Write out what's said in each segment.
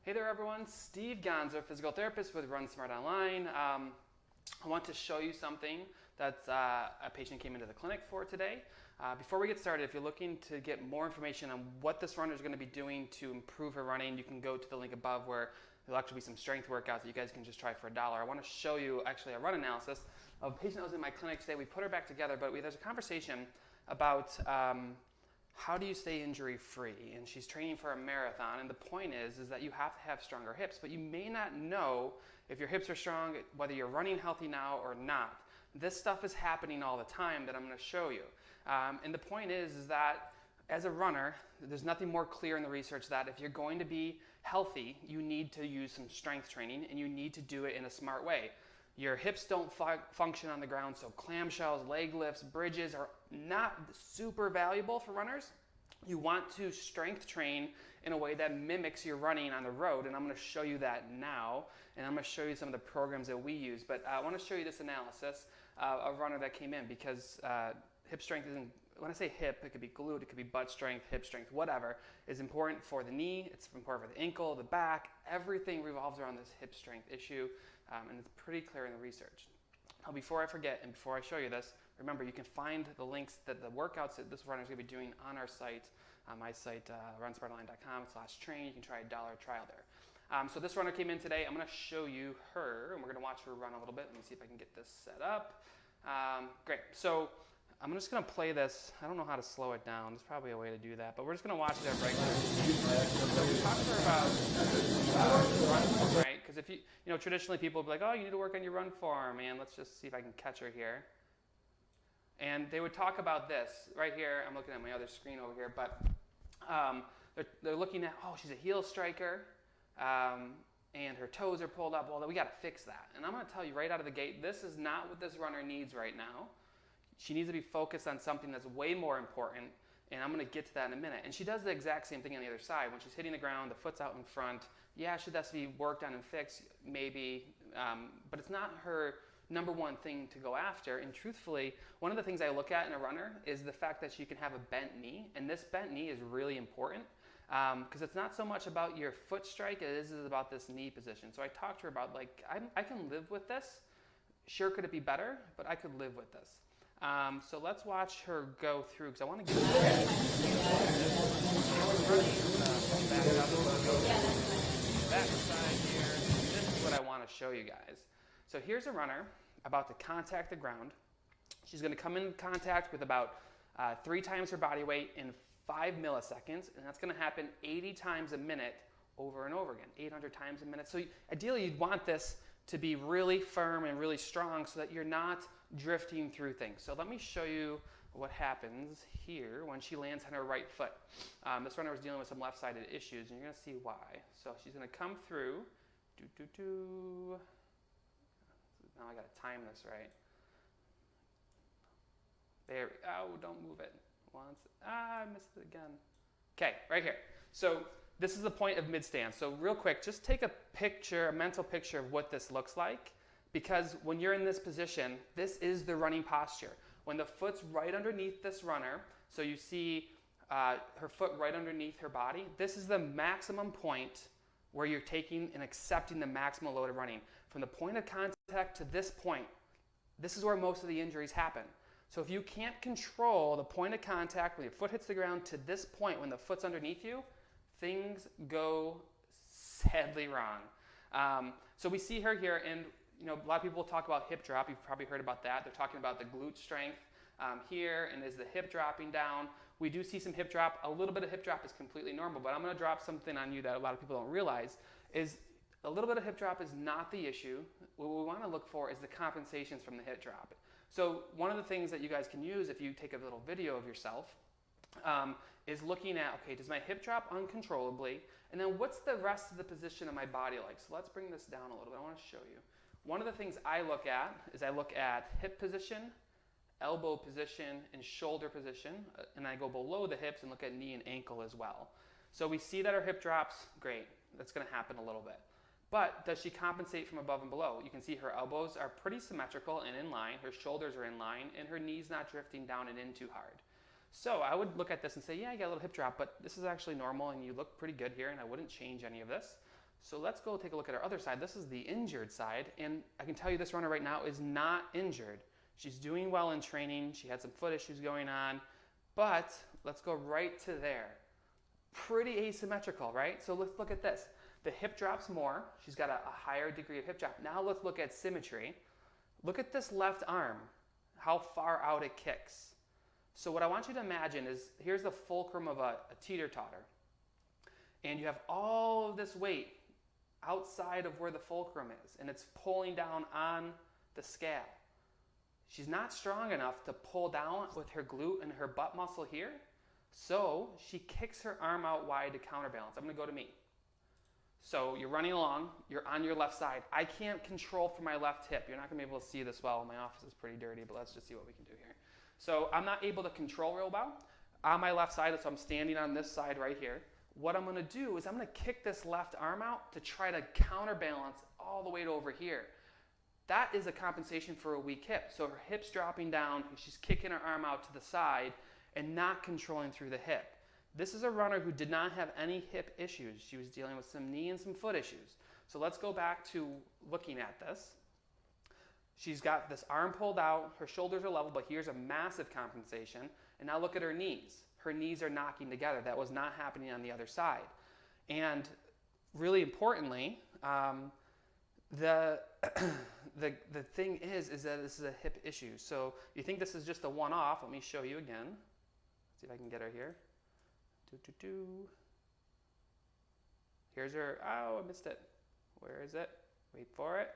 Hey there everyone, Steve Gonzo, physical therapist with Run Smart Online. I want to show you something that a patient came into the clinic for today. Before we get started, if you're looking to get more information on what this runner is going to be doing to improve her running, you can go to the link above where there'll actually be some strength workouts that you guys can just try for $1. I want to show you actually a run analysis of a patient that was in my clinic today. We put her back together, but there's a conversation about how do you stay injury free? And she's training for a marathon, and the point is that you have to have stronger hips, but you may not know if your hips are strong, whether you're running healthy now or not. This stuff is happening all the time that I'm going to show you. And the point is that as a runner, there's nothing more clear in the research that if you're going to be healthy, you need to use some strength training, and you need to do it in a smart way. Your hips don't function on the ground, so clamshells, leg lifts, bridges are not super valuable for runners. You want to strength train in a way that mimics your running on the road, and I'm going to show you that now, and I'm going to show you some of the programs that we use. But I want to show you this analysis of a runner that came in because hip strength isn't, when I say hip, it could be glute, it could be butt strength, hip strength, whatever, is important for the knee, it's important for the ankle, the back, everything revolves around this hip strength issue. And it's pretty clear in the research. Now, before I forget and before I show you this, remember you can find the links that the workouts that this runner is going to be doing on our site, my site, runsmartonline.com/train. You can try a $1 trial there. So this runner came in today. I'm going to show you her, and we're going to watch her run a little bit. Let me see if I can get this set up. Great. So I'm just going to play this. I don't know how to slow it down. There's probably a way to do that, but we're just going to watch it at regular speed. So we talked to her about run form, right? Because if you traditionally people will be like, oh, you need to work on your run form, and let's just see if I can catch her here. And they would talk about this right here. I'm looking at my other screen over here, but they're looking at, oh, she's a heel striker, and her toes are pulled up. Well, we got to fix that. And I'm going to tell you right out of the gate, this is not what this runner needs right now. She needs to be focused on something that's way more important, and I'm going to get to that in a minute. And she does the exact same thing on the other side. When she's hitting the ground, the foot's out in front. Yeah, should that be worked on and fixed? Maybe, but it's not her number one thing to go after. And truthfully, one of the things I look at in a runner is the fact that she can have a bent knee, and this bent knee is really important because it's not so much about your foot strike, it is about this knee position. So I talked to her about, like, I can live with this. Sure, could it be better? But I could live with this. So let's watch her go through, because I want to get back side here. This is what I want to show you guys. So here's a runner about to contact the ground. She's going to come in contact with about 3 times her body weight in 5 milliseconds, and that's going to happen 80 times a minute over and over again, 800 times a minute. So ideally, you'd want this to be really firm and really strong so that you're not drifting through things. So let me show you what happens here when she lands on her right foot. This runner was dealing with some left-sided issues, and you're going to see why. So she's going to come through. Now I got to time this right. There. Oh, don't move it. Once. I missed it again. Okay, right here. So this is the point of mid-stand. So real quick, just take a picture, a mental picture of what this looks like, because when you're in this position, this is the running posture. When the foot's right underneath this runner, so you see her foot right underneath her body, this is the maximum point where you're taking and accepting the maximum load of running. From the point of contact to this point, this is where most of the injuries happen. So if you can't control the point of contact when your foot hits the ground to this point when the foot's underneath you, things go sadly wrong. So we see her here, and a lot of people talk about hip drop. You've probably heard about that. They're talking about the glute strength here, and is the hip dropping down. We do see some hip drop. A little bit of hip drop is completely normal, but I'm going to drop something on you that a lot of people don't realize is a little bit of hip drop is not the issue. What we want to look for is the compensations from the hip drop. So one of the things that you guys can use if you take a little video of yourself is looking at, okay, does my hip drop uncontrollably? And then what's the rest of the position of my body like? So let's bring this down a little bit. I want to show you. One of the things I look at is I look at hip position, elbow position, and shoulder position. And I go below the hips and look at knee and ankle as well. So we see that our hip drops, great. That's going to happen a little bit. But does she compensate from above and below? You can see her elbows are pretty symmetrical and in line. Her shoulders are in line, and her knee's not drifting down and in too hard. So I would look at this and say, yeah, you got a little hip drop, but this is actually normal, and you look pretty good here, and I wouldn't change any of this. So let's go take a look at our other side. This is the injured side, and I can tell you this runner right now is not injured. She's doing well in training. She had some foot issues going on, but let's go right to there. Pretty asymmetrical, right? So let's look at this. The hip drops more. She's got a higher degree of hip drop. Now let's look at symmetry. Look at this left arm, how far out it kicks. So what I want you to imagine is, here's the fulcrum of a teeter-totter. And you have all of this weight outside of where the fulcrum is, and it's pulling down on the scale. She's not strong enough to pull down with her glute and her butt muscle here, so she kicks her arm out wide to counterbalance. I'm going to go to me. So you're running along, you're on your left side. I can't control for my left hip. You're not going to be able to see this well. My office is pretty dirty, but let's just see what we can do here. So I'm not able to control real well on my left side, so I'm standing on this side right here. What I'm going to do is I'm going to kick this left arm out to try to counterbalance all the way to over here. That is a compensation for a weak hip. So her hip's dropping down, and she's kicking her arm out to the side and not controlling through the hip. This is a runner who did not have any hip issues. She was dealing with some knee and some foot issues. So let's go back to looking at this. She's got this arm pulled out, her shoulders are level, but here's a massive compensation. And now look at her knees. Her knees are knocking together. That was not happening on the other side. And really importantly, the thing is that this is a hip issue. So you think this is just a one-off. Let me show you again. Let's see if I can get her here. Here's her. Oh, I missed it. Where is it? Wait for it.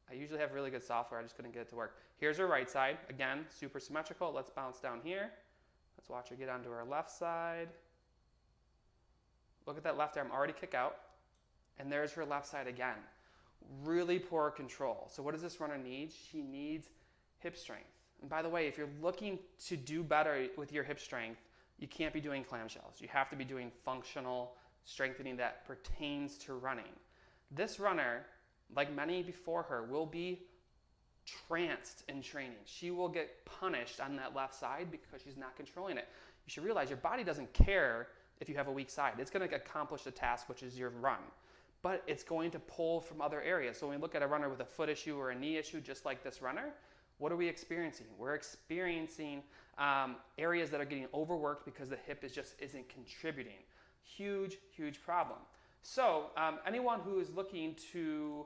I usually have really good software. I just couldn't get it to work. Here's her right side. Again, super symmetrical. Let's bounce down here. Let's watch her get onto her left side. Look at that left arm already kick out. And there's her left side again. Really poor control. So what does this runner need? She needs hip strength. And by the way, if you're looking to do better with your hip strength, you can't be doing clamshells. You have to be doing functional strengthening that pertains to running. This runner, like many before her, will be tranced in training. She will get punished on that left side because she's not controlling it. You should realize your body doesn't care if you have a weak side. It's going to accomplish the task, which is your run. But it's going to pull from other areas. So when we look at a runner with a foot issue or a knee issue, just like this runner, what are we experiencing? We're experiencing areas that are getting overworked because the hip isn't contributing. Huge, huge problem. So anyone who is looking to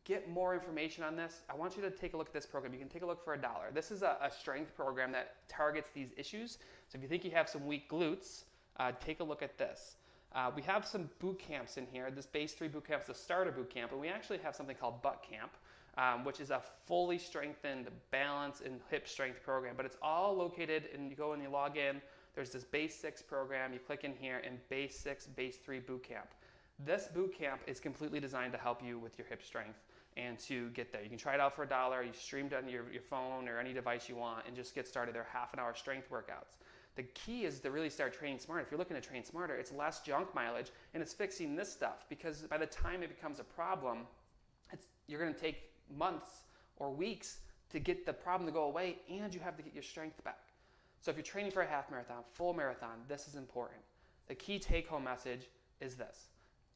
get more information on this, I want you to take a look at this program. You can take a look for $1. This is a strength program that targets these issues. So if you think you have some weak glutes, take a look at this. We have some boot camps in here. This base 3 boot camp is a starter boot camp, and we actually have something called butt camp, which is a fully strengthened balance and hip strength program. But it's all located, and you go and you log in. There's this base 6 program. You click in here, and base 6, base 3 boot camp. This boot camp is completely designed to help you with your hip strength and to get there. You can try it out for $1. You stream it on your phone or any device you want and just get started. They're half-an-hour strength workouts. The key is to really start training smarter. If you're looking to train smarter, it's less junk mileage, and it's fixing this stuff, because by the time it becomes a problem, you're going to take months or weeks to get the problem to go away, and you have to get your strength back. So if you're training for a half marathon, full marathon, this is important. The key take-home message is this.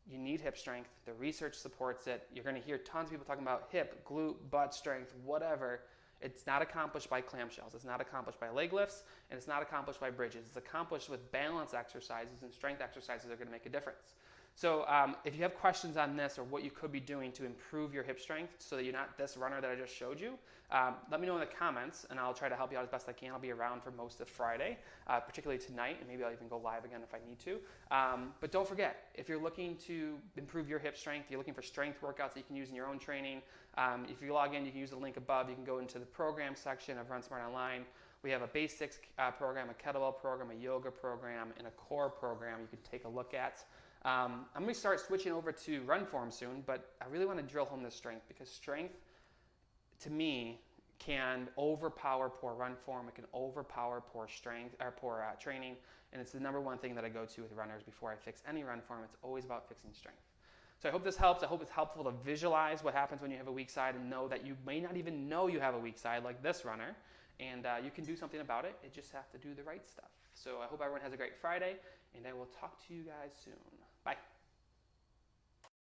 You need hip strength. The research supports it. You're going to hear tons of people talking about hip, glute, butt strength, whatever. It's not accomplished by clamshells. It's not accomplished by leg lifts, and it's not accomplished by bridges. It's accomplished with balance exercises and strength exercises that are going to make a difference. So if you have questions on this or what you could be doing to improve your hip strength so that you're not this runner that I just showed you, let me know in the comments, and I'll try to help you out as best I can. I'll be around for most of Friday, particularly tonight, and maybe I'll even go live again if I need to. But don't forget, if you're looking to improve your hip strength, you're looking for strength workouts that you can use in your own training, if you log in, you can use the link above. You can go into the program section of Run Smart Online. We have a base 6 program, a kettlebell program, a yoga program, and a core program you can take a look at. I'm going to start switching over to run form soon, but I really want to drill home this strength, because strength, to me, can overpower poor run form. It can overpower poor strength or poor training, and it's the number one thing that I go to with runners before I fix any run form. It's always about fixing strength. So I hope this helps. I hope it's helpful to visualize what happens when you have a weak side and know that you may not even know you have a weak side like this runner, and you can do something about it. You just have to do the right stuff. So I hope everyone has a great Friday, and I will talk to you guys soon. Bye.